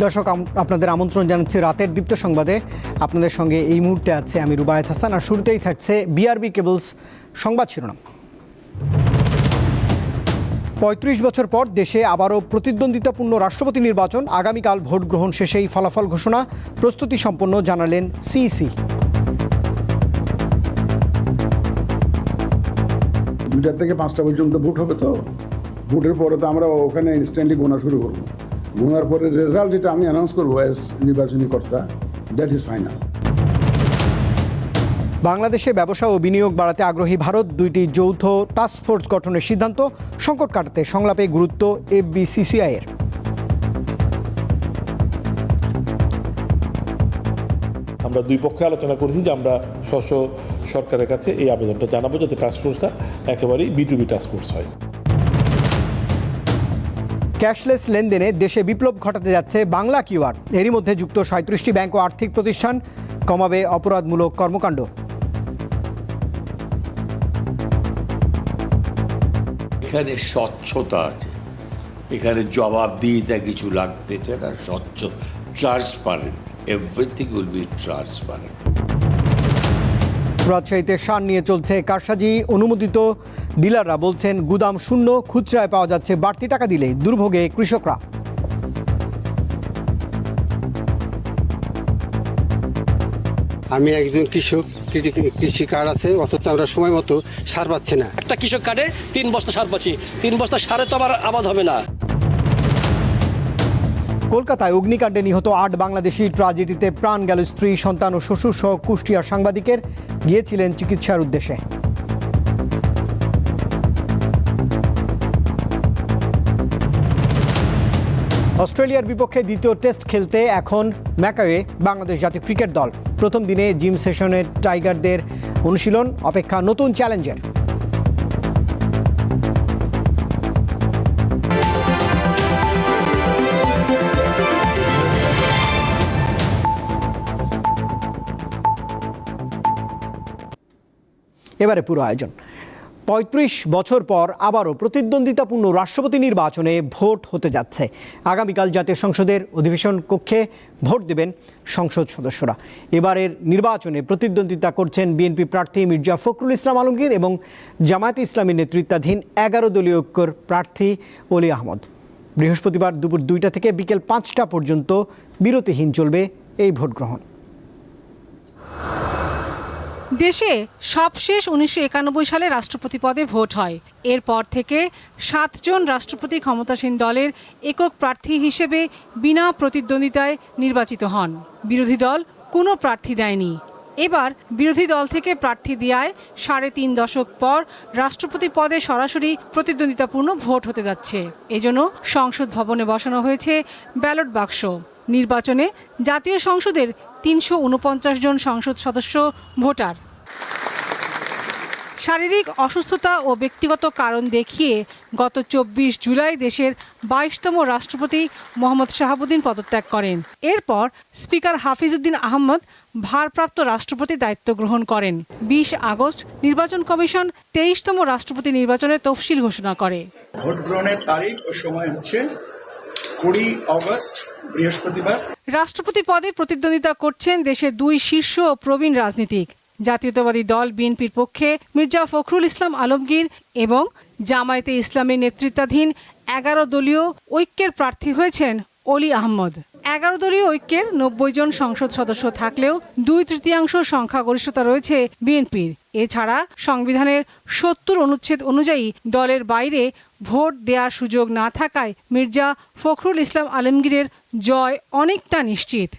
দর্শক, আপনাদের আমন্ত্রণ জানাচ্ছি রাতের দীপ্ত সংবাদে। আপনাদের সঙ্গে এই মুহূর্তে আছে আমি রুবায়েত হাসান। আর শুরুতেই থাকছে বিআরবি কেবলস সংবাদ শিরোনাম। ৩৫ বছর পর দেশে আবারও প্রতিদ্বন্দ্বিতাপূর্ণ রাষ্ট্রপতি নির্বাচন। আগামীকাল ভোট গ্রহণ শেষেই ফলাফল ঘোষণা। প্রস্তুতি সম্পন্ন জানালেন সিইসি। 2টা থেকে 5টা পর্যন্ত ভোট হবে, তো ভোটের পরে তো আমরা ওখানে ইনস্ট্যান্টলি গোনা শুরু করবো। গোনার পরে রেজাল্ট যেটা আমি অ্যানাউন্স করবো অ্যাজ নির্বাচনী কর্তা, দ্যাট ইজ ফাইনাল। বাংলাদেশে ব্যবসা ও বিনিয়োগ বাড়াতে আগ্রহী ভারত। 2টি যৌথ টাস্কফোর্স গঠনের সিদ্ধান্ত। সংকট কাটাতে সংলাপে গুরুত্ব এফবিসিসিআই এর। আমরা দুই পক্ষে আলোচনা করেছি যে আমরা সরকারের কাছে এই আবেদনটা জানাবো যাতে টাস্কফোর্সটা একেবারেই B2B টাস্কফোর্স হয়। ক্যাশলেস লেনদেনে দেশে বিপ্লব ঘটাতে যাচ্ছে বাংলা কিউআর। এরই মধ্যে যুক্ত 37টি ব্যাংক ও আর্থিক প্রতিষ্ঠান। কমাবে অপরাধমূলক কর্মকাণ্ড। এখানে স্বচ্ছতা আছে, এখানে জবাবদিহিতা কিছু লাগতেছে না, স্বচ্ছ, transparent, everything will be transparent. রাজশাহীতে সার নিয়ে চলছে কারসাজি। অনুমোদিত ডিলাররা বলছেন গুদাম শূন্য, খুচরায় পাওয়া যাচ্ছে বাড়তি টাকা দিলে দুর্ভোগে কৃষকরা। আমি একজন কৃষক, কৃষি কার্ড আছে, অথচ আমরা সময় মতো সার পাচ্ছি না। একটা কৃষক কার্ডে 3 বস্তা সার পাচ্ছি, 3 বস্তা সারে তো আমার আবাদ হবে না। কলকাতায় অগ্নিকাণ্ডে নিহত 8 বাংলাদেশি। ট্রাজেডিতে প্রাণ গেল স্ত্রী, সন্তান ও শ্বশুর সহ কুষ্টিয়ার সাংবাদিকের। গিয়েছিলেন চিকিৎসার উদ্দেশ্যে। অস্ট্রেলিয়ার বিপক্ষে দ্বিতীয় টেস্ট খেলতে এখন ম্যাকাওয়ে বাংলাদেশ জাতীয় ক্রিকেট দল। প্রথম দিনে জিম সেশনে টাইগারদের অনুশীলন। অপেক্ষা নতুন চ্যালেঞ্জের। এবারে পুরো আয়োজন। ৩৫ বছর পর আবারও প্রতিদ্বন্দ্বিতাপূর্ণ রাষ্ট্রপতি নির্বাচনে ভোট হতে যাচ্ছে। আগামীকাল জাতীয় সংসদের অধিবেশন কক্ষে ভোট দেবেন সংসদ সদস্যরা। এবারের নির্বাচনে প্রতিদ্বন্দ্বিতা করছেন বিএনপি প্রার্থী মির্জা ফখরুল ইসলাম আলমগীর এবং জামায়াতে ইসলামীর নেতৃত্বাধীন 11 দলীয় ঐক্যর প্রার্থী অলি আহমদ। বৃহস্পতিবার দুপুর 2টা থেকে বিকেল 5টা পর্যন্ত বিরতিহীন চলবে এই ভোট গ্রহণ। দেশে সবশেষ 1991 সালে রাষ্ট্রপতি পদে ভোট হয়। এরপর থেকে 7 জন রাষ্ট্রপতি ক্ষমতাসীন দলের একক প্রার্থী হিসেবে বিনা প্রতিদ্বন্দ্বিতায় নির্বাচিত হন। বিরোধী দল কোনো প্রার্থী দেয়নি। এবার বিরোধী দল থেকে প্রার্থী দেওয়ায় 3.5 দশক পর রাষ্ট্রপতি পদে সরাসরি প্রতিদ্বন্দ্বিতাপূর্ণ ভোট হতে যাচ্ছে। এজন্য সংসদ ভবনে বসানো হয়েছে ব্যালট বাক্স। নির্বাচনে জাতীয় সংসদের 349 জন সংসদ সদস্য ভোটার। শারীরিক অসুস্থতা ও ব্যক্তিগত কারণ দেখিয়ে গত 24 জুলাই দেশের 22তম রাষ্ট্রপতি মোহাম্মদ শাহাবুদ্দিন পদত্যাগ করেন। এরপর স্পিকার হাফিজউদ্দিন আহমদ ভারপ্রাপ্ত রাষ্ট্রপতি দায়িত্ব গ্রহণ করেন। 20 আগস্ট নির্বাচন কমিশন 23তম রাষ্ট্রপতি নির্বাচনের তফসিল ঘোষণা করে। ভোট গ্রহণের তারিখ ও সময় হচ্ছে 20 আগস্ট বৃহস্পতিবার। রাষ্ট্রপতি পদে প্রতিদ্বন্দ্বিতা করছেন দেশের 2 শীর্ষ ও প্রবীণ রাজনীতিক। জাতীয়তাবাদী দল বিএনপির পক্ষে মির্জা ফখরুল ইসলাম আলমগীর এবং জামায়াতে ইসলামীর নেতৃত্বাধীন 11 দলীয় ঐক্যের প্রার্থী হয়েছেন অলি আহমদ। 11 দলীয় ঐক্যের 90 জন সংসদ সদস্য থাকলেও 2/3 সংখ্যাগরিষ্ঠতা রয়েছে বিএনপির। এছাড়া সংবিধানের 70 অনুচ্ছেদ অনুযায়ী দলের বাইরে ভোট দেওয়ার সুযোগ না থাকায় মির্জা ফখরুল ইসলাম আলমগীরের জয় অনেকটা নিশ্চিত।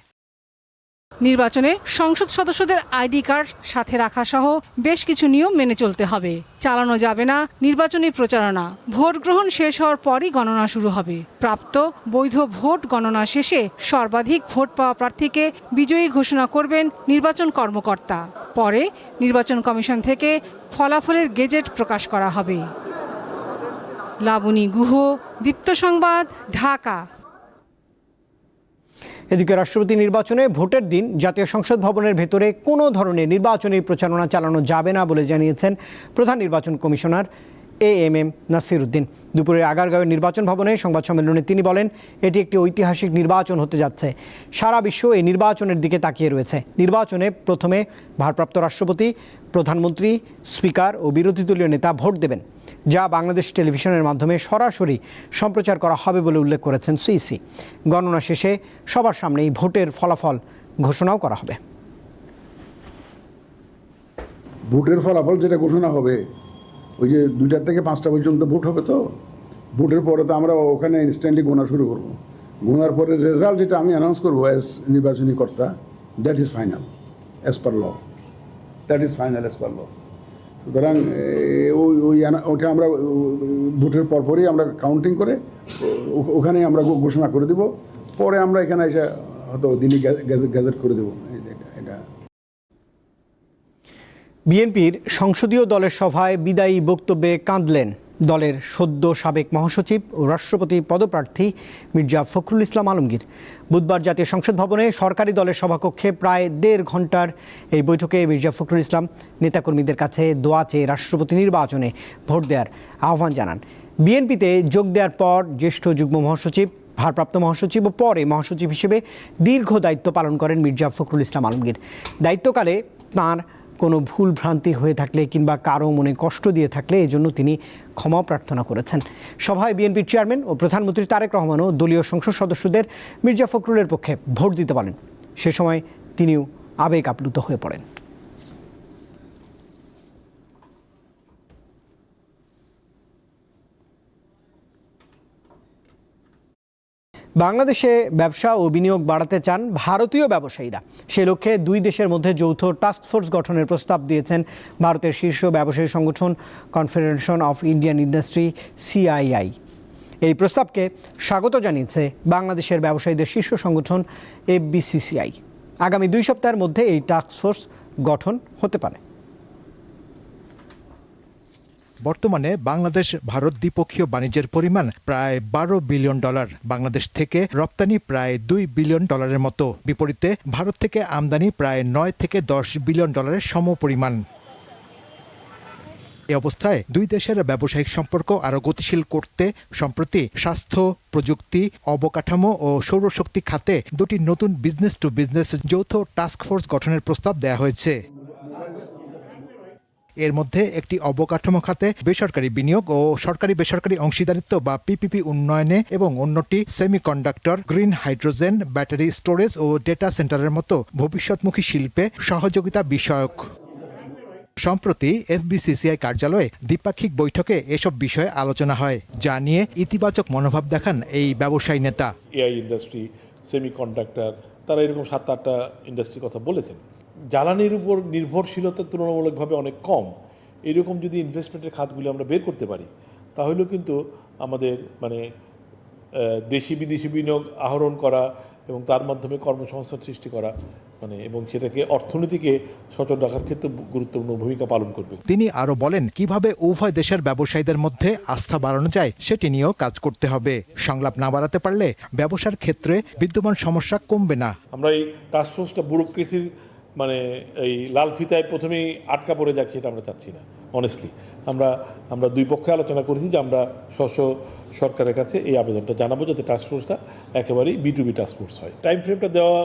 নির্বাচনে সংসদ সদস্যদের আইডি কার্ড সাথে রাখা সহ বেশ কিছু নিয়ম মেনে চলতে হবে। চালানো যাবে না নির্বাচনী প্রচারণা। ভোট গ্রহণ শেষ হওয়ার পরই গণনা শুরু হবে। প্রাপ্ত বৈধ ভোট গণনা শেষে সর্বাধিক ভোট পাওয়া প্রার্থীকে বিজয়ী ঘোষণা করবেন নির্বাচন কর্মকর্তা। পরে নির্বাচন কমিশন থেকে ফলাফলের গেজেট প্রকাশ করা হবে। লাবণী গুহ, দীপ্ত সংবাদ, ঢাকা। এদিকে রাষ্ট্রপতি নির্বাচনে ভোটের দিন জাতীয় সংসদ ভবনের ভেতরে কোনো ধরনের নির্বাচনী প্রচারণা চালানো যাবে না বলে জানিয়েছেন প্রধান নির্বাচন কমিশনার AMM নাসির উদ্দিন। দুপুরে আগারগাঁওয়ের নির্বাচন ভবনে সংবাদ সম্মেলনে তিনি বলেন, এটি একটি ঐতিহাসিক নির্বাচন হতে যাচ্ছে। সারা বিশ্ব এই নির্বাচনের দিকে তাকিয়ে রয়েছে। নির্বাচনে প্রথমে ভারপ্রাপ্ত রাষ্ট্রপতি, প্রধানমন্ত্রী, স্পিকার ও বিরোধী দলীয় নেতা ভোট দেবেন, যা বাংলাদেশ টেলিভিশনের মাধ্যমে সরাসরি সম্প্রচার করা হবে বলে উল্লেখ করেছেন সিইসি। গণনা শেষে সবার সামনেই ভোটের ফলাফল ঘোষণাও করা হবে। ভোটের ফলাফল যেটা ঘোষণা হবে, ওই যে 2টা থেকে 5টা পর্যন্ত ভোট হবে, তো ভোটের পরে তো আমরা ওখানে ইনস্ট্যান্টলি গোনা শুরু করব। গোনার পরে রেজাল্ট যেটা আমি অ্যানাউন্স করবো অ্যাজ নির্বাচনী কর্তা, that is final as per law, that is final as per law. সুতরাং ওইটা আমরা ভোটের পরপরই আমরা কাউন্টিং করে ওখানে আমরা ঘোষণা করে দেব। পরে আমরা এখানে এসে হয়তো দিনই গ্যাজেট করে দেবো। এটা বিএনপির সংসদীয় দলের সভায় বিদায়ী বক্তব্যে কাঁদলেন দলের সদ্য সাবেক মহাসচিব ও রাষ্ট্রপতি পদপ্রার্থী মির্জা ফখরুল ইসলাম আলমগীর। বুধবার জাতীয় সংসদ ভবনে সরকারি দলের সভাকক্ষে প্রায় 1.5 ঘন্টার এই বৈঠকে মির্জা ফখরুল ইসলাম নেতাকর্মীদের কাছে দোয়া চেয়ে রাষ্ট্রপতি নির্বাচনে ভোট দেওয়ার আহ্বান জানান। বিএনপিতে যোগ দেওয়ার পর জ্যেষ্ঠ যুগ্ম মহাসচিব, ভারপ্রাপ্ত মহাসচিব ও পরে মহাসচিব হিসেবে দীর্ঘ দায়িত্ব পালন করেন মির্জা ফখরুল ইসলাম আলমগীর। দায়িত্বকালে তাঁর কোনো ভুল ভ্রান্তি হয়ে থাকলে কিংবা কারো মনে কষ্ট দিয়ে থাকলে এজন্য তিনি ক্ষমা প্রার্থনা করেছেন। সভায় বিএনপির চেয়ারম্যান ও প্রধানমন্ত্রী তারেক রহমানও দলীয় সংসদ সদস্যদের মির্জা ফখরুলের পক্ষে ভোট দিতে বলেন। সে সময় তিনিও আবেগ আপ্লুত হয়ে পড়েন। বাংলাদেশে ব্যবসা ও বিনিয়োগ বাড়াতে চান ভারতীয় ব্যবসায়ীরা। সে লক্ষ্যে 2 দেশের মধ্যে যৌথ টাস্কফোর্স গঠনের প্রস্তাব দিয়েছেন ভারতের শীর্ষ ব্যবসায়ী সংগঠন confederation of Indian industry CII। এই প্রস্তাবকে স্বাগত জানিয়েছে বাংলাদেশের ব্যবসায়ীদের শীর্ষ সংগঠন FBCCI। আগামী 2 সপ্তাহের মধ্যে এই টাস্কফোর্স গঠন হতে পারে। বর্তমানে বাংলাদেশ ভারত দ্বিপক্ষীয় বাণিজ্যের পরিমাণ প্রায় $12 বিলিয়ন। বাংলাদেশ থেকে রপ্তানি প্রায় $2 বিলিয়ন মতো। বিপরীতে ভারত থেকে আমদানি প্রায় $9 থেকে $10 বিলিয়ন সমপরিমাণ। এ অবস্থায় 2 দেশের ব্যবসায়িক সম্পর্ক আরও গতিশীল করতে সম্প্রতি স্বাস্থ্য, প্রযুক্তি, অবকাঠামো ও সৌরশক্তি খাতে 2টি নতুন বিজনেস টু বিজনেস যৌথ টাস্কফোর্স গঠনের প্রস্তাব দেওয়া হয়েছে। এর মধ্যে একটি অবকাঠামো খাতে বেসরকারি বিনিয়োগ ও সরকারি বেসরকারি অংশীদারিত্ব বা PPP উন্নয়নে এবং অন্যটি semiconductor, green hydrogen, battery storage ও ডেটা সেন্টারের মতো ভবিষ্যৎমুখী শিল্পে সহযোগিতা বিষয়ক। সম্প্রতি FBCCI কার্যালয়ে দ্বিপাক্ষিক বৈঠকে এসব বিষয়ে আলোচনা হয়, যা নিয়ে ইতিবাচক মনোভাব দেখান এই ব্যবসায়ী নেতা। AI ইন্ডাস্ট্রি, সেমিকন্ডাক্টর, তারা এরকম 7-8টা ইন্ডাস্ট্রির কথা বলেছেন। জ্বালানির উপর নির্ভরশীলতা তুলনামূলকভাবে অনেক কম। এরকম যদি ইনভেস্টমেন্টের খাতগুলি আমরা বের করতে পারি, তাহলেও কিন্তু আমাদের দেশি বিদেশি বিনিয়োগ আহরণ করা এবং তার মাধ্যমে কর্মসংস্থান সৃষ্টি করা এবং সেটাকে অর্থনীতিকে সচল রাখার ক্ষেত্রে গুরুত্বপূর্ণ ভূমিকা পালন করবে। তিনি আরও বলেন, কিভাবে উভয় দেশের ব্যবসায়ীদের মধ্যে আস্থা বাড়ানো যায় সেটি নিয়েও কাজ করতে হবে। সংলাপ না বাড়াতে পারলে ব্যবসার ক্ষেত্রে বিদ্যমান সমস্যা কমবে না। আমরা এই টাস্কফোর্সটা ব্যুরোক্রেসির এই লাল ফিতায় প্রথমেই আটকা পড়ে যাক, সেটা আমরা চাচ্ছি না। অনেস্টলি আমরা 2 পক্ষে আলোচনা করেছি যে আমরা সরকারের কাছে এই আবেদনটা জানাবো যাতে টাস্কফোর্সটা একেবারেই B2B টাস্কফোর্স হয়। টাইম ফ্রেমটা দেওয়া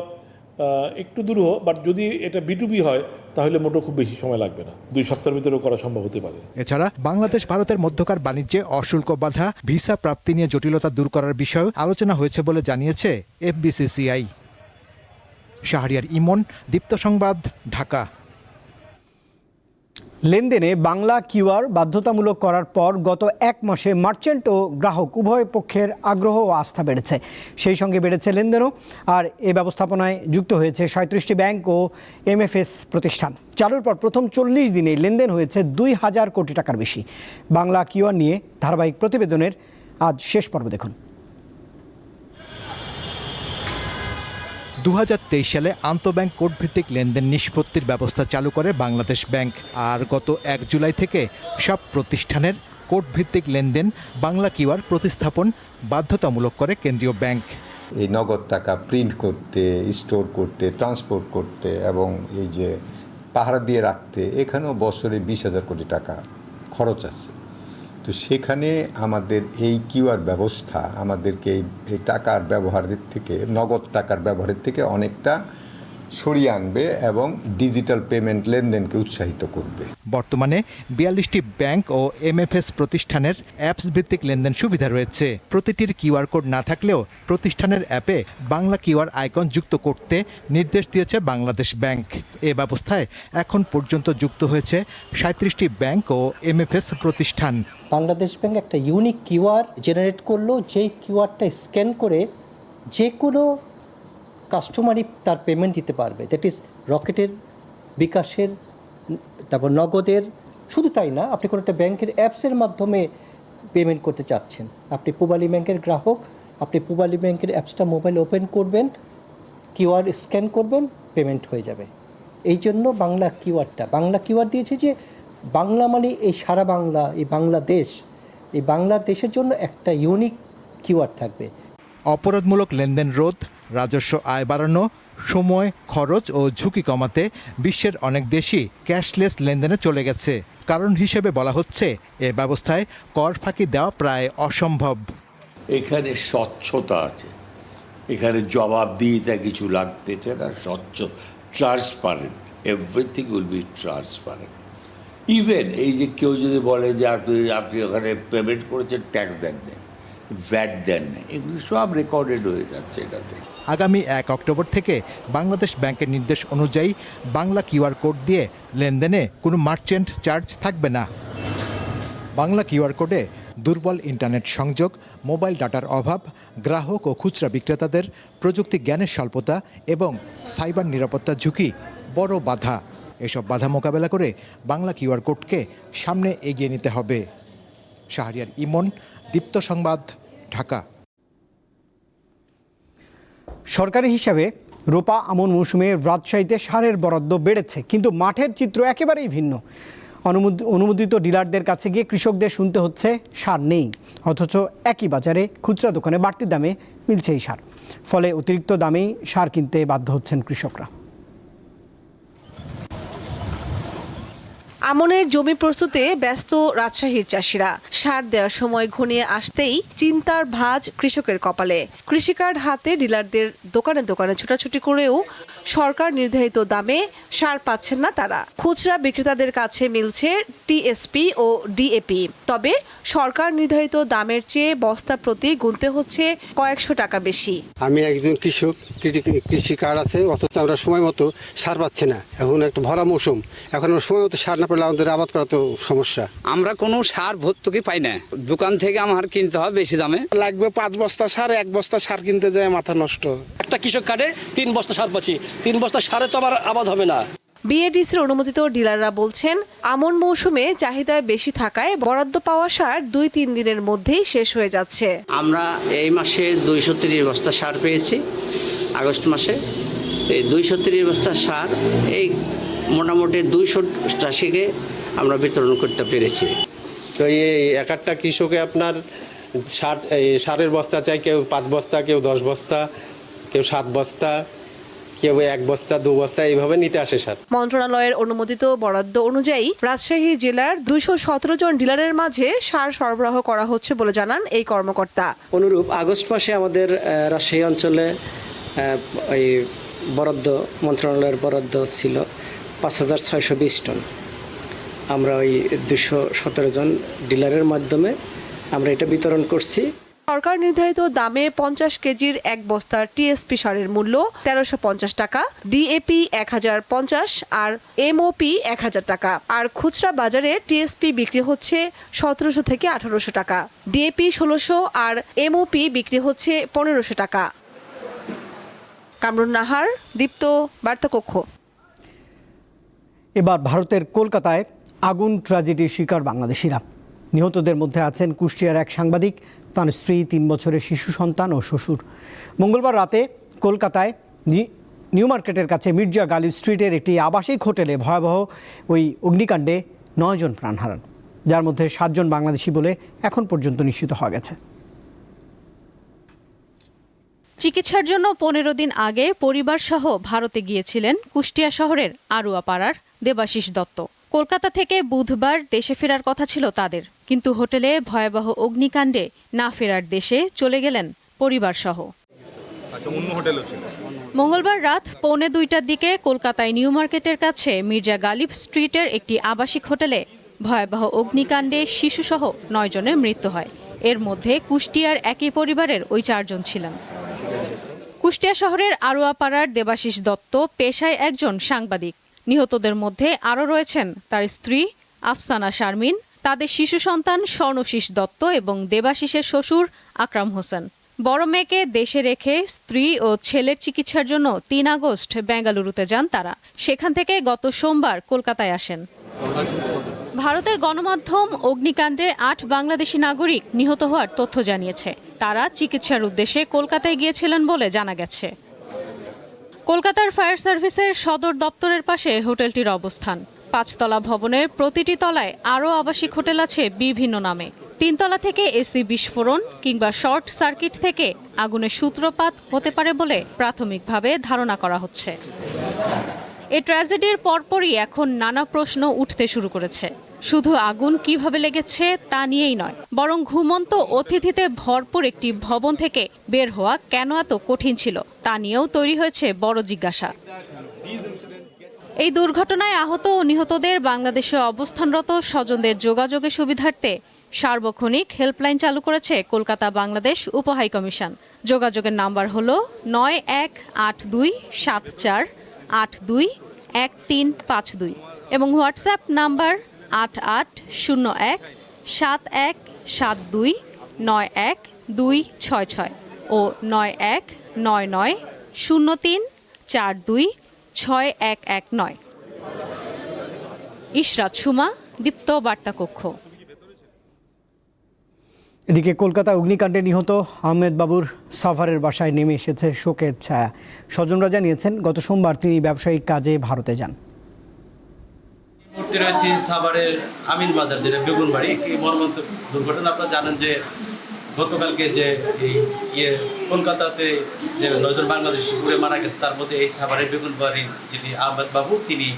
একটু দূর বাট যদি এটা B2B হয় তাহলে মোটেও খুব বেশি সময় লাগবে না, 2 সপ্তাহের ভিতরেও করা সম্ভব হতে পারে। এছাড়া বাংলাদেশ ভারতের মধ্যকার বাণিজ্যে অশুল্ক বাধা, ভিসা প্রাপ্তি নিয়ে জটিলতা দূর করার বিষয়েও আলোচনা হয়েছে বলে জানিয়েছে FBCCI। শাহরিয়ার ইমন, দীপ্ত সংবাদ, ঢাকা। লেনদেনে বাংলা QR বাধ্যতামূলক করার পর গত 1 মাসে মার্চেন্ট ও গ্রাহক উভয় পক্ষের আগ্রহ ও আস্থা বেড়েছে। সেই সঙ্গে বেড়েছে লেনদেনও। আর এ ব্যবস্থাপনায় যুক্ত হয়েছে 37টি ব্যাংক ও MFS প্রতিষ্ঠান। চালুর পর প্রথম 40 দিনে লেনদেন হয়েছে 2000 কোটি টাকার বেশি। বাংলা QR নিয়ে ধারাবাহিক প্রতিবেদনের আজ শেষ পর্ব দেখুন। 2023 সালে আন্তঃব্যাংক কোডভিত্তিক লেনদেন নিষ্পত্তির ব্যবস্থা চালু করে বাংলাদেশ ব্যাংক। আর গত 1 জুলাই থেকে সব প্রতিষ্ঠানের কোডভিত্তিক লেনদেন বাংলা QR প্রতিস্থাপন বাধ্যতামূলক করে কেন্দ্রীয় ব্যাংক। এই নগদ টাকা প্রিন্ট করতে, স্টোর করতে, ট্রান্সপোর্ট করতে এবং এই যে পাহারা দিয়ে রাখতে এখানেও বছরে 20,000 কোটি টাকা খরচ আছে। তো সেখানে আমাদের এই কিউআর ব্যবস্থা আমাদেরকে এই টাকার ব্যবহারের থেকে, নগদ টাকার ব্যবহারের থেকে অনেকটা সরিয়ে আনবে এবং ডিজিটাল পেমেন্ট লেনদেনকে উৎসাহিত করবে। বর্তমানে 42টি ব্যাংক ও এমএফএস প্রতিষ্ঠানের অ্যাপস ভিত্তিক লেনদেন সুবিধা রয়েছে। প্রতিটির কিউআর কোড না থাকলেও প্রতিষ্ঠানের অ্যাপে বাংলা কিউআর আইকন যুক্ত করতে নির্দেশ দিয়েছে বাংলাদেশ ব্যাংক। এ ব্যবস্থায় এখন পর্যন্ত যুক্ত হয়েছে 37টি ব্যাংক ও এমএফএস প্রতিষ্ঠান। বাংলাদেশ ব্যাংক একটা ইউনিক কিউআর জেনারেট করলো, যেই কিউআরটা স্ক্যান করে যে কোনো কাস্টমারই তার পেমেন্ট দিতে পারবে। দ্যাট ইজ রকেটের, বিকাশের, তারপর নগদের। শুধু তাই না, আপনি কোনো একটা ব্যাংকের অ্যাপসের মাধ্যমে পেমেন্ট করতে চাচ্ছেন, আপনি পূবালী ব্যাংকের গ্রাহক, আপনি পূবালী ব্যাংকের অ্যাপসটা মোবাইল ওপেন করবেন, কিউআর স্ক্যান করবেন, পেমেন্ট হয়ে যাবে। এই জন্য বাংলা কিউআর দিয়েছে যে বাংলা মানে এই সারা বাংলা, এই বাংলাদেশ, এই বাংলাদেশের জন্য একটা ইউনিক কিউআর থাকবে। অপরাধমূলক লেনদেন রোধ, রাজস্ব আয় বাড়ানো, সময়, খরচ ও ঝুঁকি কমাতে বিশ্বের অনেক দেশই ক্যাশলেস লেনদেনে চলে গেছে। কারণ হিসেবে বলা হচ্ছে এ ব্যবস্থায় কর ফাঁকি দেওয়া প্রায় অসম্ভব। এখানে স্বচ্ছতা আছে, এখানে জবাবদিহিতা কিছু লাগতেছে না, স্বচ্ছ, transparent, everything will be transparent. Even এই যে কেউ যদি বলে যে আপনি ওখানে পেমেন্ট করেছেন, ট্যাক্স দেন না, ভ্যাট দেন না, এগুলো সব রেকর্ডেড হয়ে যাচ্ছে এটাতে। আগামী 1 অক্টোবর থেকে বাংলাদেশ ব্যাংকের নির্দেশ অনুযায়ী বাংলা কিউআর কোড দিয়ে লেনদেনে কোনো মার্চেন্ট চার্জ থাকবে না। বাংলা কিউআর কোডে দুর্বল ইন্টারনেট সংযোগ, মোবাইল ডাটার অভাব, গ্রাহক ও খুচরা বিক্রেতাদের প্রযুক্তি জ্ঞানের স্বল্পতা এবং সাইবার নিরাপত্তা ঝুঁকি বড় বাধা। এসব বাধা মোকাবেলা করে বাংলা কিউআর কোডকে সামনে এগিয়ে নিতে হবে। শাহরিয়ার ইমন, দীপ্ত সংবাদ, ঢাকা। সরকারি হিসাবে রোপা আমন মৌসুমে রাজশাহীতে সারের বরাদ্দ বেড়েছে, কিন্তু মাঠের চিত্র একেবারেই ভিন্ন। অনুমোদিত ডিলারদের কাছে গিয়ে কৃষকদের শুনতে হচ্ছে সার নেই, অথচ একই বাজারে খুচরা দোকানে বাড়তি দামে মিলছে এই সার। ফলে অতিরিক্ত দামেই সার কিনতে বাধ্য হচ্ছেন কৃষকরা। আমনের জমি প্রস্তুতে ব্যস্ত রাজশাহীর চাষিরা। সার দেওয়ার সময় ঘনিয়ে আসতেই চিন্তার ভাঁজ কৃষকের কপালে। কৃষি কার্ড হাতে ডিলারদের দোকানে দোকানে ছোটাছুটি করেও সরকার নির্ধারিত দামে সার পাচ্ছেন না তারা। খুচরা বিক্রেতাদের কাছে মিলছে টিএসপি ও ডিএপি, তবে সরকার নির্ধারিত দামের চেয়ে বস্তা প্রতি গুনতে হচ্ছে কয়েকশো টাকা বেশি। আমি একজন কৃষক, কৃষি কার্ড আছে, অথচ আমরা সময় মতো সার পাচ্ছি না। এখন একটা ভরা মৌসুম, এখন আমরা সময় মতো সার না পেলে আমাদের আবাদ করা তো সমস্যা। আমরা কোনো সার ভর্তুকি পাই না, দোকান থেকে আমার কিনতে হয় বেশি দামে। লাগবে 5 বস্তা সার, 1 বস্তা সার কিনতে যায় মাথা নষ্ট। একটা কৃষক কার্ডে 3 বস্তা সার পাচ্ছি, 3 বস্তা সারে তো আমার আবাদ হবে না। বিএডিসির অনুমোদিত ডিলাররা বলছেন, আমন মৌসুমে চাহিদা বেশি থাকায় বরাদ্দ পাওয়া সার 2-3 দিনের মধ্যেই শেষ হয়ে যাচ্ছে। আমরা এই মাসে 230 বস্তা সার পেয়েছি, আগস্ট মাসে। এই 230 বস্তা সার এই মোটামুটি 200 চাষিকে আমরা বিতরণ করতে পেরেছি। তো এই একটা কৃষকে আপনার সারের বস্তা চাই, কেউ 5 বস্তা, কেউ 10 বস্তা, কেউ 7 বস্তা, কেউ 1 বস্তা, 2 বস্তা, এইভাবে নিতে আসে সার। মন্ত্রণালয়ের অনুমোদিত বরাদ্দ অনুযায়ী রাজশাহী জেলার 217 জন ডিলারের মাঝে সার সরবরাহ করা হচ্ছে বলে জানান এই কর্মকর্তা। অনুরূপ আগস্ট মাসে আমাদের রাজশাহী অঞ্চলে ওই বরাদ্দ, মন্ত্রণালয়ের বরাদ্দ ছিল 5620 টন। আমরা ওই 217 জন ডিলারের মাধ্যমে আমরা এটা বিতরণ করছি। সরকার নির্ধারিত দামে 50 কেজির 1 বস্তার টিএসপি সারের মূল্য 1350 টাকা, ডিএপি 1050 আর এমওপি 1000 টাকা। আর খুচরা বাজারে টিএসপি বিক্রি হচ্ছে 1700 থেকে 1800 টাকা, ডিএপি 1600 আর এমওপি বিক্রি হচ্ছে 1500 টাকা। কামরুন নাহার, দীপ্ত, বার্তাকক্ষ। এবার ভারতের কলকাতায় আগুন ট্র্যাজেডির শিকার বাংলাদেশিরা। নিহতদের মধ্যে আছেন কুষ্টিয়ার এক সাংবাদিক, তার স্ত্রী, 3 বছরের শিশু সন্তান ও শ্বশুর। মঙ্গলবার রাতে কলকাতায় নিউ মার্কেটের কাছে মির্জা গালিব স্ট্রিটের একটি আবাসিক হোটেলে ভয়াবহ ওই অগ্নিকাণ্ডে 9 জন প্রাণ হারান, যার মধ্যে 7 জন বাংলাদেশি বলে এখন পর্যন্ত নিশ্চিত হওয়া গেছে। চিকিৎসার জন্য 15 দিন আগে পরিবারসহ ভারতে গিয়েছিলেন কুষ্টিয়া শহরের আরুয়াপাড়ার দেবাশিস দত্ত। কলকাতা থেকে বুধবার দেশে ফেরার কথা ছিল তাদের, কিন্তু হোটেলে ভয়াবহ অগ্নিকাণ্ডে না ফেরার দেশে চলে গেলেন পরিবারসহ। মঙ্গলবার রাত 1:45টার দিকে কলকাতায় নিউ মার্কেটের কাছে মির্জা গালিব স্ট্রিটের একটি আবাসিক হোটেলে ভয়াবহ অগ্নিকাণ্ডে শিশুসহ 9 জনের মৃত্যু হয়। এর মধ্যে কুষ্টিয়ার একই পরিবারের ওই 4 জন ছিলেন। কুষ্টিয়া শহরের আড়ুয়াপাড়ার দেবাশিস দত্ত পেশায় একজন সাংবাদিক। নিহতদের মধ্যে আরও রয়েছেন তার স্ত্রী আফসানা শারমিন, তাদের শিশু সন্তান স্বর্ণশীষ দত্ত এবং দেবাশিসের শ্বশুর আকরাম হোসেন। বড় মেয়েকে দেশে রেখে স্ত্রী ও ছেলের চিকিৎসার জন্য 3 আগস্ট বেঙ্গালুরুতে যান তারা। সেখান থেকে গত সোমবার কলকাতায় আসেন। ভারতের গণমাধ্যম অগ্নিকাণ্ডে 8 বাংলাদেশি নাগরিক নিহত হওয়ার তথ্য জানিয়েছে। তারা চিকিৎসার উদ্দেশ্যে কলকাতায় গিয়েছিলেন বলে জানা গেছে। কলকাতার ফায়ার সার্ভিসের সদর দপ্তরের পাশে হোটেলটির অবস্থান। 5 তলা ভবনের প্রতিটি তলায় আরও আবাসিক হোটেল আছে বিভিন্ন নামে। 3 তলা থেকে এসি বিস্ফোরণ কিংবা শর্ট সার্কিট থেকে আগুনের সূত্রপাত হতে পারে বলে প্রাথমিকভাবে ধারণা করা হচ্ছে। এই ট্র্যাজেডির পরপরই এখন নানা প্রশ্ন উঠতে শুরু করেছে। শুধু আগুন কিভাবে লেগেছে তা নিয়েই নয়, বরং ঘুমন্ত অতিথিতে ভরপুর একটি ভবন থেকে বের হওয়া কেন এত কঠিন ছিল তা নিয়েও তৈরি হয়েছে বড় জিজ্ঞাসা। এই দুর্ঘটনায় আহত ও নিহতদের বাংলাদেশে অবস্থানরত স্বজনদের যোগাযোগের সুবিধার্থে সার্বক্ষণিক হেল্পলাইন চালু করেছে কলকাতা বাংলাদেশ উপহাইকমিশন। যোগাযোগের নাম্বার হল 918274821352 এবং হোয়াটসঅ্যাপ নাম্বার 880172912266 ও 919903426119। ইশরাত সুমা, দীপ্ত বার্তা কক্ষ। এদিকে কলকাতা অগ্নিকাণ্ডে নিহত আহমেদ বাবুর সাভারের বাসায় নেমে এসেছে শোকের ছায়া। স্বজনরা জানিয়েছেন গত সোমবার তিনি ব্যবসায়িক কাজে ভারতে যান। রয়েছি সাভারের আমিন বাজার, যেটা বেগুনবাড়ি। এই মর্মান্তিক দুর্ঘটনা আপনারা জানেন যে গতকালকে যে কলকাতাতে যে 9 জন বাংলাদেশি ঘুরে মারা গেছে, তার মধ্যে এই সাভারের বেগুনবাড়ির যিনি আহমেদ বাবু তিনি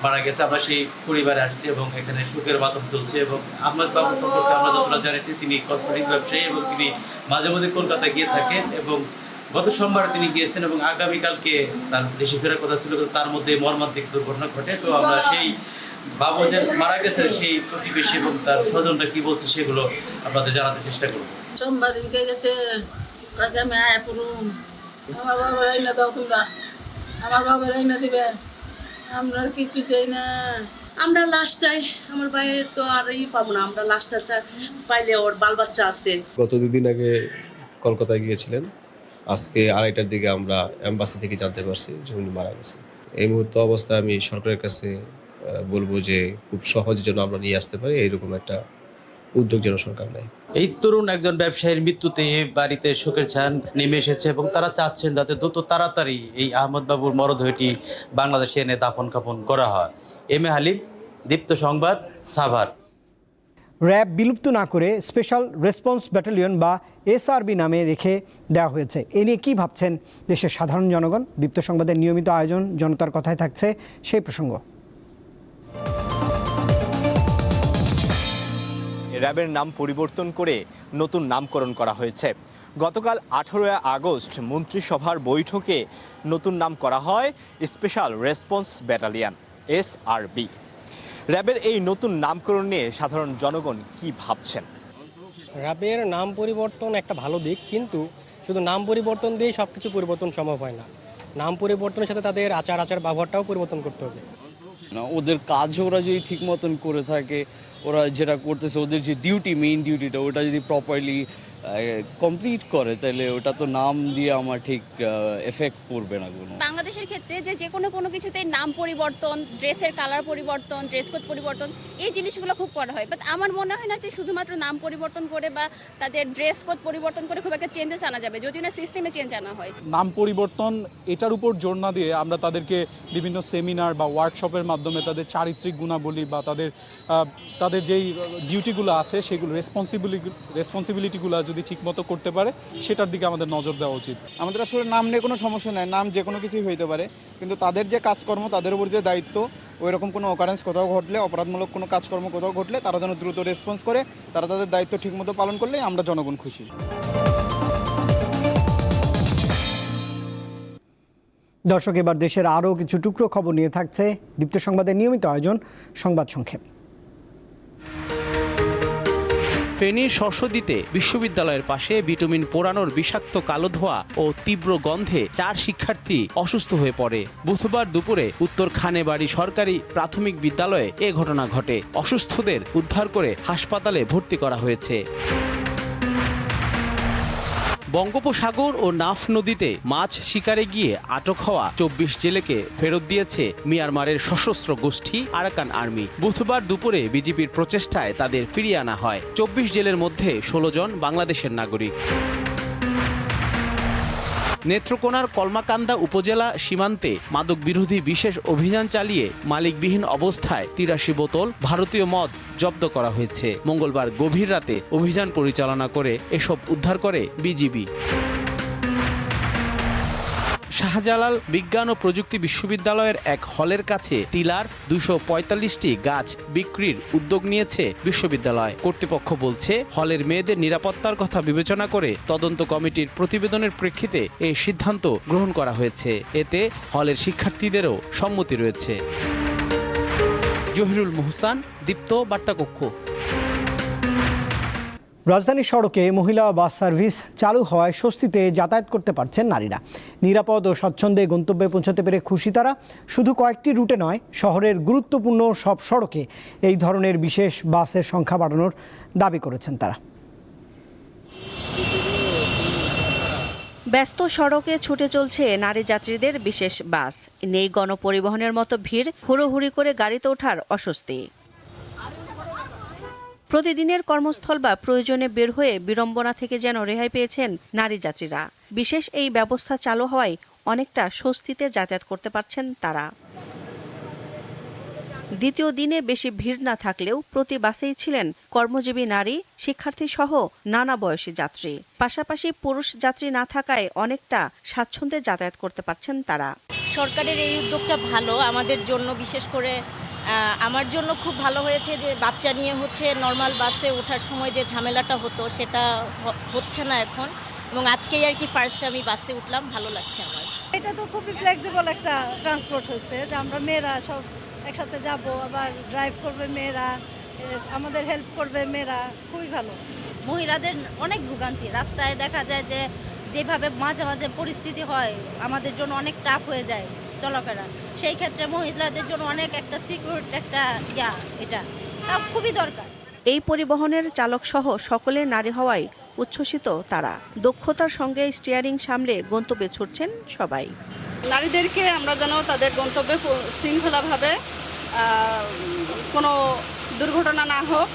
মারা গেছে। আমরা সেই পরিবারে আসছি এবং এখানে শোকের মাতম চলছে। এবং আহমেদ বাবু সম্পর্কে আমরা যতটা জানিয়েছি তিনি কসমেটিক ব্যবসায়ী এবং তিনি মাঝে মাঝে কলকাতায় গিয়ে থাকেন এবং গত সোমবার তিনি গিয়েছেন এবং আগামীকালকে তার দেশে ফেরার কথা ছিল, তার মধ্যে মর্মান্তিক দুর্ঘটনা ঘটে। তো আমরা সেই বাবু যে মারা গেছে সেই প্রতিবেশী এবং তার স্বজনরা কি বলছে সেগুলো আপনাদের জানাতে চেষ্টা করব। সোমবার দিনকে গেছে আমি আয়া পুরুম, আমার বাবার আইনা দাও, তোমরা আমার বাবার আইনা দিবে, আমরা কিছু চাই না, আমরা লাশ চাই। আমার ভাইয়ের তো আর পাবো না, আমরা লাশটা চাই, পাইলে ওর বাল বাচ্চা আসতে। গত 2 দিন আগে কলকাতায় গিয়েছিলেন, আজকে 2:30টার দিকে আমরা এম্বাসি থেকে জানতে পারছি যে উনি মারা গেছেন। এই মুহূর্তে অবস্থায় আমি সরকারের কাছে বলবো যে খুব সহজে যেন আমরা নিয়ে আসতে পারি এইরকম একটা উদ্যোগ যেন সরকার নেয়। এই তরুণ একজন ব্যবসায়ীর মৃত্যুতে এই বাড়িতে শোকের ছায়া নেমে এসেছে এবং তারা চাচ্ছেন যাতে দ্রুত তাড়াতাড়ি এই আহমদ বাবুর মরদেহটি বাংলাদেশে এনে দাফন কাফন করা হয়। এম এ হালিম, দীপ্ত সংবাদ, সাভার। র্যাব বিলুপ্ত না করে স্পেশাল রেসপন্স ব্যাটালিয়ন বা এসআরবি নামে রেখে দেওয়া হয়েছে। এ নিয়ে কী ভাবছেন দেশের সাধারণ জনগণ? দীপ্ত সংবাদের নিয়মিত আয়োজন জনতার কথায় থাকছে সেই প্রসঙ্গ। র্যাবের নাম পরিবর্তন করে নতুন নামকরণ করা হয়েছে। গতকাল 18 আগস্ট মন্ত্রিসভার বৈঠকে নতুন নাম করা হয় স্পেশাল রেসপন্স ব্যাটালিয়ন এসআরবি। র্যাবের এই নতুন নামকরণ নিয়ে সাধারণ জনগণ কি ভাবছেন? র্যাবের নাম পরিবর্তন একটা ভালো দিক, কিন্তু শুধু নাম পরিবর্তন দিয়ে সব কিছু পরিবর্তন সম্ভব হয় না। নাম পরিবর্তনের সাথে তাদের আচার ব্যবহারটাও পরিবর্তন করতে হবে। ওদের কাজ ওরা যদি ঠিক মতন করে থাকে, ওরা যেটা করতেছে ওদের যে ডিউটি, মেইন ডিউটিটা ওটা যদি প্রপারলি কমপ্লিট করে, তাহলে ওটা তো নাম দিয়ে আমার ঠিক এফেক্ট পড়বে না কোনো। বাংলাদেশের ক্ষেত্রে যে কোনো কিছুতেই নাম পরিবর্তন, ড্রেসের কালার পরিবর্তন, ড্রেস কোড পরিবর্তন, এই জিনিসগুলো খুব করা হয়। বাট আমার মনে হয় না যে শুধুমাত্র নাম পরিবর্তন করে বা তাদের ড্রেস কোড পরিবর্তন করে খুব একটা চেঞ্জেস আনা যাবে, যদি না সিস্টেমে চেঞ্জ আনা হয়। নাম পরিবর্তন এটার উপর জোর না দিয়ে আমরা তাদেরকে বিভিন্ন সেমিনার বা ওয়ার্কশপের মাধ্যমে তাদের চারিত্রিক গুণাবলী বা তাদের যেই ডিউটিগুলো আছে সেগুলো রেসপন্সিবিলিটিগুলো যদি ঠিকমতো করতে পারে সেটার দিকে আমাদের নজর দেওয়া উচিত। আমাদের আসলে নাম নিয়ে কোনো সমস্যা নেই, নাম যে কোনো কিছুই হইতে পারে, কিন্তু তাদের যে কাজকর্ম, তাদের উপর যে দায়িত্ব, ওই রকম কোনো অকারেন্স কোথাও ঘটলে, অপরাধমূলক কোনো কাজকর্ম কোথাও ঘটলে তারা যেন দ্রুত রেসপন্স করে, তারা তাদের দায়িত্ব ঠিকমতো পালন করলে আমরা জনগণ খুশি। দর্শক, এবার দেশের আরও কিছু টুকরো খবর নিয়ে থাকছে দীপ্ত সংবাদের নিয়মিত আয়োজন সংবাদ সংক্ষেপ। ফেনীর শস্যদিতে বিশ্ববিদ্যালয়ের পাশে বিটুমিন পোড়ানোর বিষাক্ত কালো ধোঁয়া ও তীব্র গন্ধে 4 শিক্ষার্থী অসুস্থ হয়ে পড়ে। বুধবার দুপুরে উত্তর খানেবাড়ি সরকারি প্রাথমিক বিদ্যালয়ে এ ঘটনা ঘটে। অসুস্থদের উদ্ধার করে হাসপাতালে ভর্তি করা হয়েছে। বঙ্গোপসাগর ও নাফ নদীতে মাছ শিকারে গিয়ে আটক হওয়া 24 জেলেকে ফেরত দিয়েছে মিয়ানমারের সশস্ত্র গোষ্ঠী আরাকান আর্মি। বুধবার দুপুরে বিজিবির প্রচেষ্টায় তাদের ফিরিয়ে আনা হয়। 24 জেলের মধ্যে 16 জন বাংলাদেশের নাগরিক। নেত্রকোনার কলমাকান্দা উপজেলা সীমান্তে মাদক বিরোধী বিশেষ অভিযান চালিয়ে মালিকবিহীন অবস্থায় 83 বোতল ভারতীয় মদ জব্দ করা হয়েছে। মঙ্গলবার গভীর রাতে অভিযান পরিচালনা করে এসব উদ্ধার করে বিজিবি। শাহজালাল বিজ্ঞান ও প্রযুক্তি বিশ্ববিদ্যালয়ের এক হলের কাছে টিলার 245টি গাছ বিক্রির উদ্যোগ নিয়েছে বিশ্ববিদ্যালয় কর্তৃপক্ষ। বলছে, হলের মেয়েদের নিরাপত্তার কথা বিবেচনা করে তদন্ত কমিটির প্রতিবেদনের প্রেক্ষিতে এই সিদ্ধান্ত গ্রহণ করা হয়েছে। এতে হলের শিক্ষার্থীদেরও সম্মতি রয়েছে। জহিরুল মোহসান, দীপ্ত বার্তাকক্ষ। রাজধানীর সড়কে মহিলা বাস সার্ভিস চালু হওয়ায় স্বস্তিতে যাতায়াত করতে পারছেন নারীরা। নিরাপদ ও স্বচ্ছন্দে গন্তব্যে পৌঁছাতে পেরে খুশি তারা। শুধু কয়েকটি রুটে নয়, শহরের গুরুত্বপূর্ণ সব সড়কে এই ধরনের বিশেষ বাসের সংখ্যা বাড়ানোর দাবি করেছেন তারা। ব্যস্ত সড়কে ছুটে চলছে নারী যাত্রীদের বিশেষ বাস। নেই গণপরিবহনের মতো ভিড়, হুড়োহুড়ি করে গাড়িতে ওঠার অস্বস্তি। প্রতিদিনের কর্মস্থল বা প্রয়োজনে বের হয়ে বিড়ম্বনা থেকে যেন রেহাই পেয়েছেন নারী যাত্রীরা। বিশেষ এই ব্যবস্থা চালু হওয়ায় অনেকটা স্বস্তিতে যাতায়াত করতে পারছেন তারা। দ্বিতীয় দিনে বেশি ভিড় না থাকলেও প্রতি বাসেই ছিলেন কর্মজীবী নারী, শিক্ষার্থী সহ নানা বয়সী যাত্রী। পাশাপাশি পুরুষ যাত্রী না থাকায় অনেকটা স্বাচ্ছন্দ্যে যাতায়াত করতে পারছেন তারা। সরকারের এই উদ্যোগটা ভালো আমাদের জন্য, বিশেষ করে আমার জন্য খুব ভালো হয়েছে যে বাচ্চা নিয়ে নর্মাল বাসে ওঠার সময় যে ঝামেলাটা হতো সেটা হচ্ছে না এখন। এবং আজকেই আর কি ফার্স্ট আমি বাসে উঠলাম, ভালো লাগছে আমার। এটা তো খুবই ফ্লেক্সিবল একটা ট্রান্সপোর্ট হয়েছে যে আমরা মেয়েরা সব একসাথে যাব, আবার ড্রাইভ করবে মেয়েরা, আমাদের হেল্প করবে মেয়েরা, খুবই ভালো। মহিলাদের অনেক ভোগান্তি, রাস্তায় দেখা যায় যে যেভাবে মাঝে মাঝে পরিস্থিতি হয় আমাদের জন্য অনেক টাফ হয়ে যায় চলাফেরা। সেই ক্ষেত্রে মহিলাদের জন্য অনেক একটা সিকিউর একটা এটা খুবই দরকার। এই পরিবহনের চালক সহ সকলে নারী হওয়ায় উচ্ছ্বসিত তারা। দক্ষতার সঙ্গে স্টিয়ারিং সামলে গন্তব্যে ছুটছেন সবাই। নারীদেরকে আমরা যেন তাদের গন্তব্যে শৃঙ্খলাভাবে কোনো দুর্ঘটনা না হোক,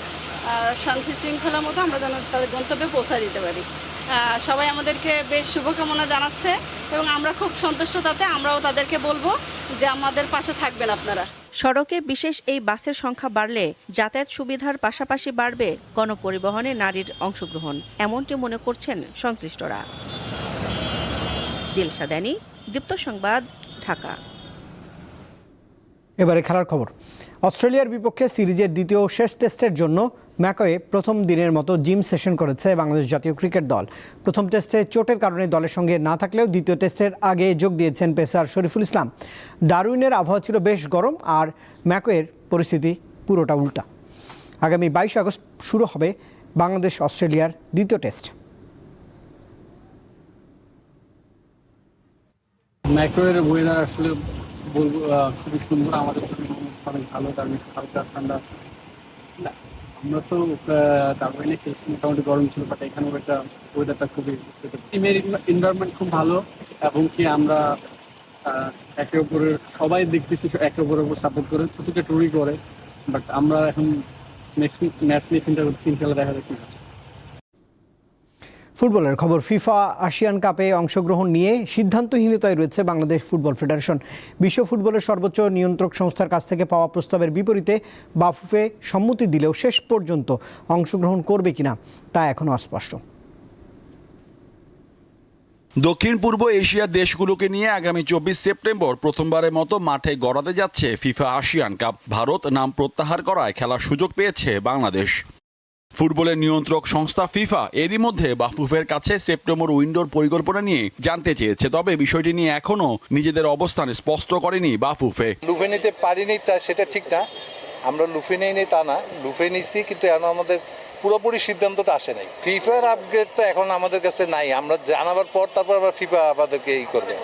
শান্তি শৃঙ্খলা মতো আমরা যেন তাদের গন্তব্যে পৌঁছে দিতে পারি। সবাই আমাদেরকে বেশ শুভকামনা জানাচ্ছে এবং আমরা খুব সন্তুষ্ট তাতে। আমরাও তাদেরকে বলবো যে আমাদের পাশে থাকবেন আপনারা। সড়কে বিশেষ এই বাসের সংখ্যা বাড়লে যাতায়াত সুবিধার পাশাপাশি বাড়বে গণপরিবহনে নারীর অংশগ্রহণ, এমনটি মনে করছেন সংশ্লিষ্টরা। দিলশা দানি, দীপ্ত সংবাদ, ঢাকা। এবারে খেলার খবর। অস্ট্রেলিয়ার বিপক্ষে সিরিজের দ্বিতীয় শেষ টেস্টের জন্য ম্যাকওয়ে প্রথম দিনের মতো জিম সেশন করেছে বাংলাদেশ জাতীয় ক্রিকেট দল। প্রথম টেস্টে চোটের কারণে দলের সঙ্গে না থাকলেও দ্বিতীয় টেস্টের আগে যোগ দিয়েছেন পেসার শরীফুল ইসলাম। ডারউইনের আবহাওয়া ছিল বেশ গরম, আর ম্যাকওয়ের পরিস্থিতি পুরোটা উল্টা। আগামী 22 আগস্ট শুরু হবে বাংলাদেশ অস্ট্রেলিয়ার দ্বিতীয় টেস্ট। ম্যাকওয়ের ওয়েদার আসলে বলবো খুবই সুন্দর, আমাদের জন্য অনেক ভালো, কারণ হালকা ঠান্ডা আছে। আমরা তো ডারউইনে খেলছি, মোটামুটি গরম ছিল, বাট এখানে ওয়েদারটা খুবই টিমের এনভায়রনমেন্ট খুব ভালো, এবং কি আমরা একে অপরের সবাই দেখতেছি একে অপরের উপর সাপোর্ট করে, প্রচুর টুরি করে। বাট আমরা এখন নেক্সট ম্যাচ নিয়ে চিন্তা করছি, খেলা দেখা যাক কি হয়। ফুটবলের খবর। ফিফা এশিয়ান কাপে অংশগ্রহণ নিয়ে সিদ্ধান্তহীনতায় রয়েছে বাংলাদেশ ফুটবল ফেডারেশন। বিশ্ব ফুটবলের সর্বোচ্চ নিয়ন্ত্রক সংস্থার কাছ থেকে পাওয়া প্রস্তাবের বিপরীতে বাফুফে সম্মতি দিলেও শেষ পর্যন্ত অংশগ্রহণ করবে কিনা তা এখনও অস্পষ্ট। দক্ষিণ পূর্ব এশিয়ার দেশগুলোকে নিয়ে আগামী 24 সেপ্টেম্বর প্রথমবারের মতো মাঠে গড়াতে যাচ্ছে ফিফা এশিয়ান কাপ। ভারত নাম প্রত্যাহার করায় খেলার সুযোগ পেয়েছে বাংলাদেশ। ফুটবলের নিয়ন্ত্রক সংস্থা ফিফা এরই মধ্যে বাফুফের কাছে সেপ্টেম্বর উইন্ডোর পরিকল্পনা নিয়ে জানতে চেয়েছে, তবে বিষয়টি নিয়ে এখনও নিজেদের অবস্থান স্পষ্ট করেনি বাফুফে। লুফে নিতে পারিনি তা সেটা ঠিক না, আমরা লুফে নেই তা না, লুফে নিচ্ছি, কিন্তু এখন আমাদের পুরোপুরি সিদ্ধান্তটা আসে নাই। ফিফার আপগ্রেড তো এখন আমাদের কাছে নাই, আমরা জানাবার পর তারপর আবার ফিফা আমাদেরকে এই করবে।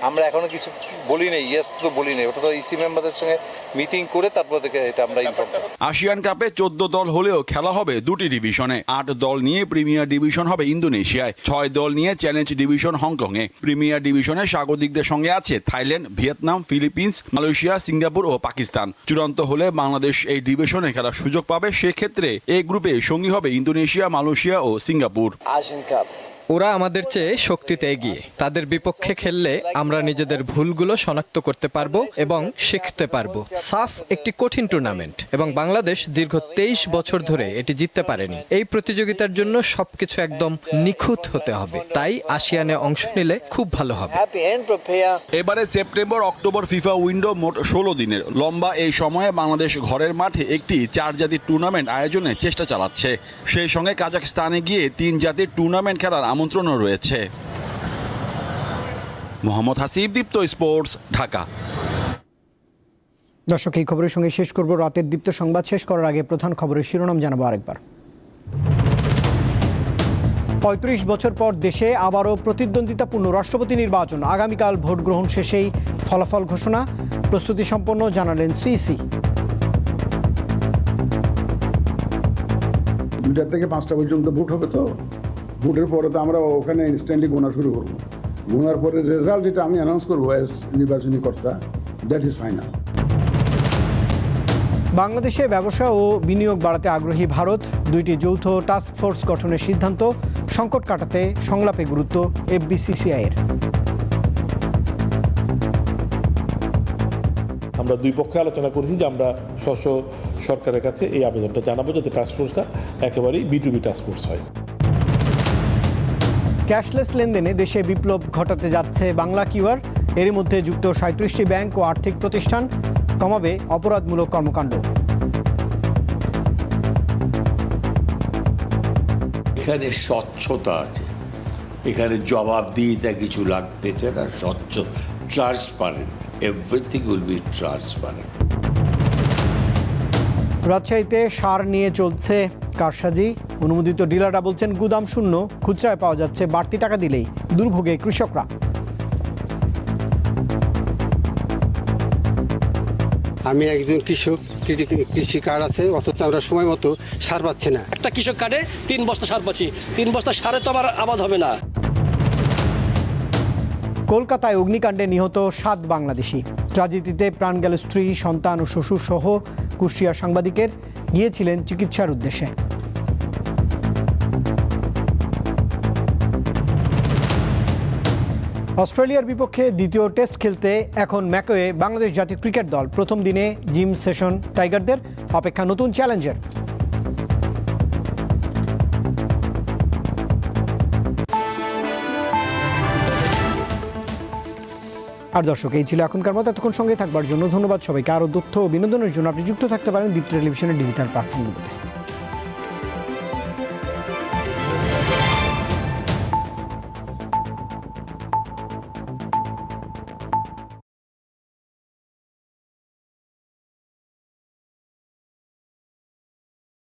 আমরা এখনো কিছু বলি নেই, ইয়েস তো বলি নেই, ওটা তো ইসি মেম্বারদের সঙ্গে মিটিং করে তারপর থেকে এটা আমরা ইনফর্ম করব। এশিয়ান কাপে 14 দল হলেও খেলা হবে দুটি ডিভিশনে। 8 দল নিয়ে প্রিমিয়ার ডিভিশন হবে ইন্দোনেশিয়ায়, 6 দল নিয়ে চ্যালেঞ্জ ডিভিশন হংকংয়ে। প্রিমিয়ার ডিভিশনে স্বাগতিকদের সঙ্গে আছে Thailand, Vietnam, Philippines, Malaysia, Singapore ও পাকিস্তান। চূড়ান্ত হলে বাংলাদেশ এই ডিভিশনে খেলার সুযোগ পাবে। সেক্ষেত্রে এই গ্রুপে সঙ্গী হবে ইন্দোনেশিয়া, মালয়েশিয়া ও সিঙ্গাপুর। এশিয়ান কাপ ওরা আমাদের চেয়ে শক্তিতে এগিয়ে, তাদের বিপক্ষে খেললে আমরা নিজেদের ভুলগুলো শনাক্ত করতে পারবো এবং শিখতে পারবো। সাফ একটি কঠিন টুর্নামেন্ট এবং বাংলাদেশ দীর্ঘ 23 বছর ধরে এটি জিততে পারেনি। এই প্রতিযোগিতার জন্য সবকিছু একদম নিখুঁত হতে হবে, তাই আসিয়ানে অংশ নিলে খুব ভালো হবে। এবারে সেপ্টেম্বর অক্টোবর ফিফা উইন্ডো মোট 16 দিনের। লম্বা এই সময়ে বাংলাদেশ ঘরের মাঠে একটি 4 জাতির টুর্নামেন্ট আয়োজনের চেষ্টা চালাচ্ছে। সেই সঙ্গে কাজাখস্তানে গিয়ে 3 জাতির টুর্নামেন্ট খেলার আমন্ত্রণও রয়েছে। মোহাম্মদ হাসিব, দীপ্ত স্পোর্টস, ঢাকা। দর্শক, এই খবরের সঙ্গে শেষ করব রাতের দীপ্ত সংবাদ। শেষ করার আগে প্রধান খবরের শিরোনাম জানাবো আরেকবার। 35 বছর পর দেশে আবারও প্রতিদ্বন্দ্বিতাপূর্ণ রাষ্ট্রপতি নির্বাচন। আগামীকাল ভোট গ্রহণ শেষেই ফলাফল ঘোষণা। প্রস্তুতি সম্পন্ন জানালেন সিইসি। 2টা থেকে 5টা পর্যন্ত ভোট হবে, তো ভোটের পরে তো আমরা ওখানে ইনস্ট্যান্টলি গোনা শুরু করবো। গোনার পরে রেজাল্ট যেটা আমি অ্যানাউন্স করবো অ্যাজ নির্বাচনী কর্তা, দ্যাট ইজ ফাইনাল। বাংলাদেশে ব্যবসা ও বিনিয়োগ বাড়াতে আগ্রহী ভারত। 2টি যৌথ টাস্ক ফোর্স গঠনের সিদ্ধান্ত। সংকট কাটাতে সংলাপে গুরুত্ব এফবিসিসিআইয়ের। আমরা দুই পক্ষে আলোচনা করেছি যে আমরা স্ব সরকারের কাছে এই আবেদনটা জানাবো যাতে টাস্ক ফোর্সটা একেবারেই B2B টাস্ক ফোর্স হয়। ক্যাশলেস লেনদেনে দেশে বিপ্লব ঘটাতে যাচ্ছে বাংলা কিউআর। এর মধ্যে যুক্ত 37টি ব্যাংক ও আর্থিক প্রতিষ্ঠান। কমাবে অপরাধমূলক কর্মকাণ্ড। এখানে স্বচ্ছতা আছে, এখানে জবাবদিহিতা কিছু লাগতেছে না, স্বচ্ছ, transparent, everything will be transparent. রাজশাহীতে সার নিয়ে চলছে কারসাজি। অনুমোদিত ডিলাররা বলছেন গুদাম শূন্য, খুচরায় পাওয়া যাচ্ছে, বাড়তি টাকা দিলেই দুর্ভোগে কৃষকরা। আমি একজন কৃষক, কৃষি কার্ড আছে, অথচ আমরা সময় মতো সার পাচ্ছি না। একটা কৃষক কার্ডে 3 বস্তা সার পাচ্ছি, 3 বস্তা সারে তো আমার আবাদ হবে না। কলকাতায় অগ্নিকাণ্ডে নিহত 7 বাংলাদেশি। ট্র্যাজেডিতে প্রাণ গেল স্ত্রী, সন্তান ও শ্বশুর সহ কুষ্টিয়ার সাংবাদিকের। গিয়েছিলেন চিকিৎসার উদ্দেশ্যে। অস্ট্রেলিয়ার বিপক্ষে দ্বিতীয় টেস্ট খেলতে এখন ম্যাকোয়ে বাংলাদেশ জাতীয় ক্রিকেট দল। প্রথম দিনে জিম সেশন টাইগারদের, অপেক্ষা নতুন চ্যালেঞ্জের। আর দর্শক, এই ছিল এখনকার মতো। এতক্ষণ সঙ্গে থাকবার জন্য ধন্যবাদ সবাইকে। আরও তথ্য ও বিনোদনের জন্য আপনি যুক্ত থাকতে পারেন দীপ্ত টেলিভিশনের ডিজিটাল প্ল্যাটফর্মগুলোতে।